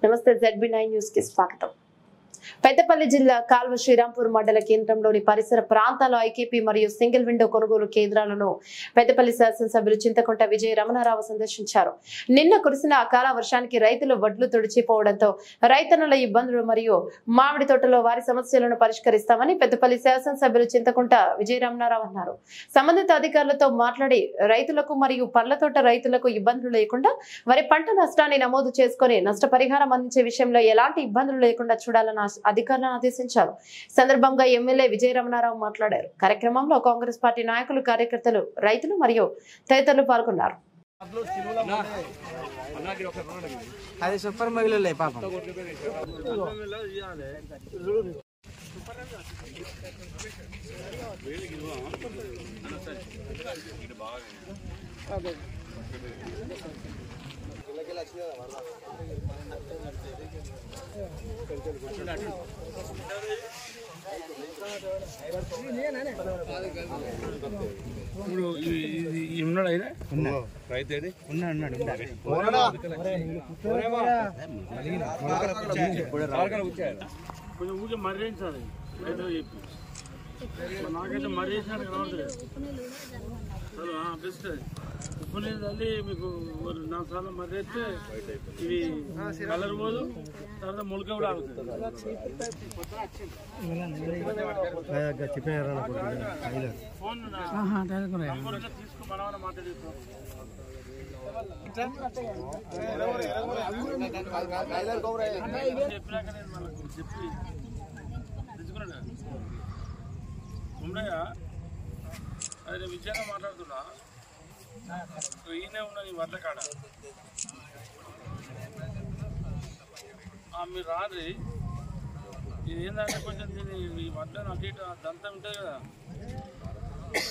నమస్తే ZB9 news కి స్వాగతం. పెద్దపల్లి జిల్లా కాల్వ శ్రీరాంపూర్ మండల కేంద్రంలోని పరిసర ప్రాంతాల్లో ఐకేపీ మరియు సింగిల్ విండో కొనుగోలు కేంద్రాలను పెద్దపల్లి శాసనసభ్యులు చింతకుంట విజయ రమణారావు సందర్శించారు. నిన్న కురిసిన అకాల వర్షానికి రైతులు వడ్లు తుడిచిపోవడంతో రైతన్నుల ఇబ్బందులు మరియు మామిడి తోటలో వారి సమస్యలను పరిష్కరిస్తామని పెద్దపల్లి శాసనసభ్యులు చింతకుంట విజయ రమణారావు అన్నారు. సంబంధిత అధికారులతో మాట్లాడి రైతులకు మరియు పండ్ల తోట రైతులకు ఇబ్బందులు లేకుండా వారి పంట నష్టాన్ని నమోదు చేసుకుని నష్టపరిహారం అందించే విషయంలో ఎలాంటి ఇబ్బందులు లేకుండా చూడాలని అధికారులను ఆదేశించారు. సందర్భంగా ఎమ్మెల్యే విజయ రమణారావు మాట్లాడారు. కార్యక్రమంలో కాంగ్రెస్ పార్టీ నాయకులు, కార్యకర్తలు, రైతులు మరియు తదితరులు పాల్గొన్నారు. ఉన్నాడు అయినా రైతు ఉన్నాడు కొంచెం ఊరికే మర్రేయించాలి రైతులు చెప్పి నాకైతే మర్రేసినట్టు కనబడుతుంది. బెస్ట్ ఉప్పు నీళ్ళు తల్లి మీకు 4 సార్లు మర్రేస్తే ఇవి కలర్ పోదు, తర్వాత మొలక కూడా ఆగుతుంది. ఫోన్ తీసుకో మనం మాట్లాడిస్తాం. చెప్పినాక నేను మనకు చెప్పి తెచ్చుకున్నాడు ఉమ్మయ్య. అదే విజయంగా మాట్లాడుతున్నా, ఈయనే ఉన్నా నీ వడ్ల కాడ మీరు రాత్రి ఇది ఏంటంటే కొంచెం దీన్ని ఈ వడ్లను అటు ఇటు దంతం ఉంటుంది కదా,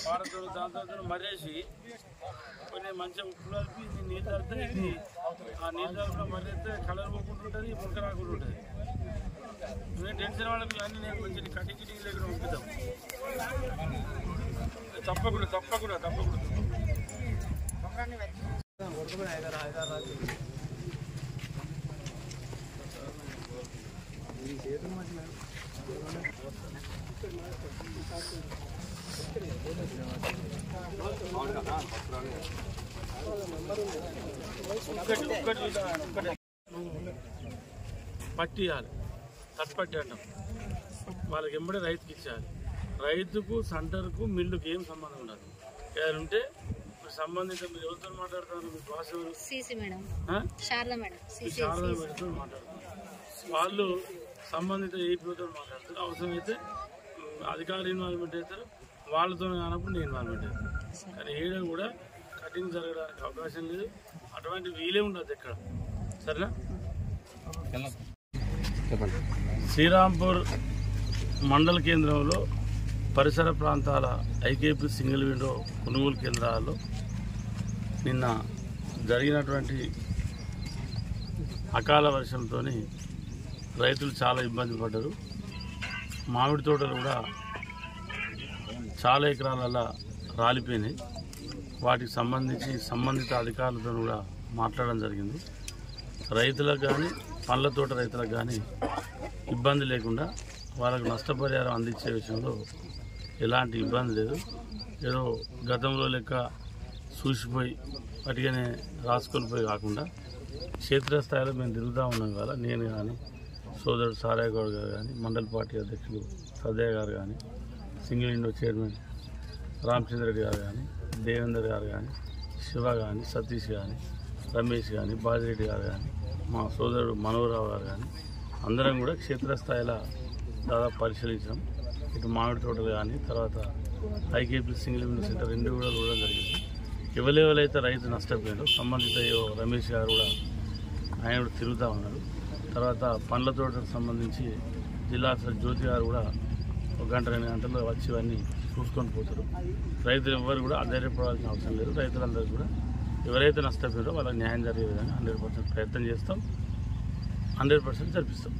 పారతోడు దాంతో మర్రేసి కొన్ని మంచిగా ఉప్పు కలిపి నీళ్ళు కలిపితే ఇది ఆ నీళ్ళు కలిపిన మర్రేస్తే కలర్ పోకుండా ఉంటుంది, ముక్క రాకుండా ఉంటుంది. నేను టెన్షన్ వాళ్ళకి అన్నీ నేను మంచి కటింగ్ కిటింగ్ లేకుండా పంపిద్దాం. తప్పకుండా తప్పకుండా తప్పకుండా పట్టియాలి, తప్పట్టి అంటాం. వాళ్ళకి ఎంబడే రైతుకి ఇచ్చేయాలి. రైతుకు సెంటర్కు మిల్లుకి ఏం సంబంధం ఉండదు. ఏదైనా ఉంటే సంబంధిత మీరు ఎవరితో మాట్లాడతారు, మీ బాస్ ఎవరు? శారదా మేడంతో మాట్లాడతారు. వాళ్ళు సంబంధిత ఏపీతో మాట్లాడతారు. అవసరమైతే అధికారులు ఇన్వాల్వ్మెంట్ అవుతారు, వాళ్ళతో కానప్పుడు నేను ఇన్వాల్వ్మెంట్ అవుతాను. కానీ ఏదో కూడా కటింగ్ జరగడానికి అవకాశం లేదు, అటువంటి వీలే ఉండదు ఎక్కడ. సరేనా? చెప్పండి. శ్రీరాంపూర్ మండల కేంద్రంలో పరిసర ప్రాంతాల ఐకేపీ సింగిల్ విండో కొనుగోలు కేంద్రాల్లో నిన్న జరిగినటువంటి అకాల వర్షంతో రైతులు చాలా ఇబ్బంది పడ్డారు. మామిడి తోటలు కూడా చాలా ఎకరాలలో రాలిపోయినాయి. వాటికి సంబంధించి సంబంధిత అధికారులతో కూడా మాట్లాడడం జరిగింది. రైతులకు కానీ పండ్ల తోట రైతులకు కానీ ఇబ్బంది లేకుండా వాళ్ళకు నష్టపరిహారం అందించే విషయంలో ఎలాంటి ఇబ్బంది లేదు. ఏదో గతంలో లెక్క చూసిపోయి వాటిగానే రాసుకొని పోయి కాకుండా క్షేత్రస్థాయిలో మేము తిరుగుతూ ఉన్నాం కదా. నేను కానీ, సోదరుడు సారయ్య గౌడ్ గారు కానీ, మండల పార్టీ అధ్యక్షులు సదయ్య గారు కానీ, సింగిల్ విండో చైర్మన్ రామచంద్రెడ్డి గారు కానీ, దేవేందర్ గారు కానీ, శివ కానీ, సతీష్ కానీ, రమేష్ కానీ, బాజిరెడ్డి గారు కానీ, మా సోదరుడు మనోహరరావు గారు కానీ అందరం కూడా క్షేత్రస్థాయిలో దాదాపు పరిశీలించాం. ఇటు మామిడి తోటలు కానీ, తర్వాత ఐకేపీ సింగిల్ విండో సెంటర్ 2 కూడా చూడడం జరిగింది. ఎవరైతే రైతు నష్టపోయారో సంబంధిత రమేష్ గారు కూడా ఆయన కూడా తిరుగుతూ ఉన్నారు. తర్వాత పండ్ల తోటకు సంబంధించి జిల్లా ఆఫీసర్ జ్యోతి గారు కూడా 1 గంట 2 గంటల్లో వచ్చి ఇవన్నీ చూసుకొని పోతారు. రైతులు ఎవరు కూడా ఆశ్చర్యపడాల్సిన అవసరం లేదు. రైతులందరూ కూడా ఎవరైతే నష్టపోయారో వాళ్ళకి న్యాయం జరిగే విధంగా 100% ప్రయత్నం చేస్తాం, 100% జరిపిస్తాం.